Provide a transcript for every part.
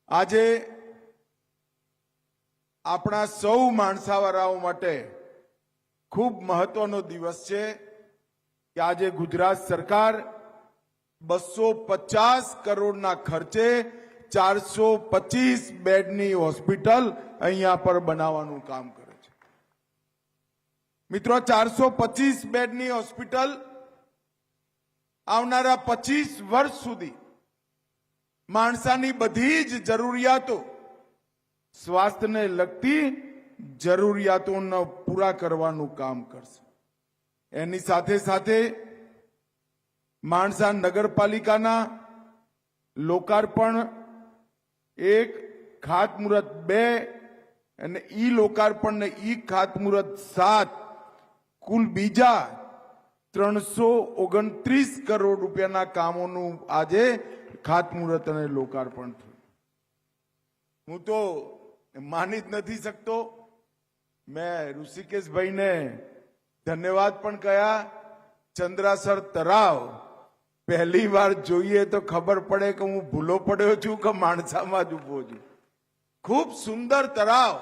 આજે આપણા સૌ માણસાવાળાઓ માટે ખૂબ મહત્વનો દિવસ છે કે આજે ગુજરાત સરકાર 250 કરોડના ખર્ચે 425 બેડની હોસ્પિટલ અહીંયા પર બનાવવાનું કામ કરે છે। મિત્રો, 425 બેડની હોસ્પિટલ આવનારા 25 વર્ષ સુધી માણસાની બધી જ જરૂરિયાતો, સ્વાસ્થ્યને લગતી જરૂરિયાતોને પૂરા કરવાનું કામ કરશે। એની સાથે સાથે માણસા નગરપાલિકાના લોકાર્પણ 1, ખાતમુહૂર્ત 2 અને ઈ લોકાર્પણ ને ઈ ખાતમુહૂર્ત 7 કુલ બીજા 329 કરોડ રૂપિયાના કામોનું આજે ખાતમુહૂર્ત અને લોકાર્પણ થયું। હું તો માની જ નથી શકતો। મેં ઋષિકેશભાઈને ધન્યવાદ પણ કહ્યા। ચંદ્રાસર તળાવ પહેલી વાર જોઈએ તો ખબર પડે કે હું ભૂલો પડ્યો છું કે માણસામાં જ ઉભો છું। ખૂબ સુંદર તળાવ,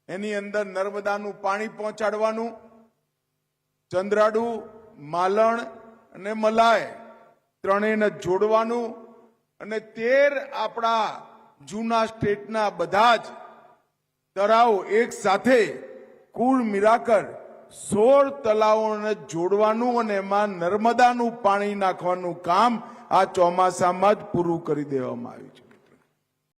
એની અંદર નર્મદાનું પાણી પહોંચાડવાનું, ચંદ્રાડુ, માલણ અને મલાય ત્રણેયને જોડવાનું અને 13 આપણા જૂના સ્ટેટના બધા જ તળાવો એક સાથે કુલ મિલાકર 16 તળાવોને જોડવાનું અને એમાં નર્મદાનું પાણી નાખવાનું કામ આ ચોમાસામાં જ પૂરું કરી દેવામાં આવ્યું છે।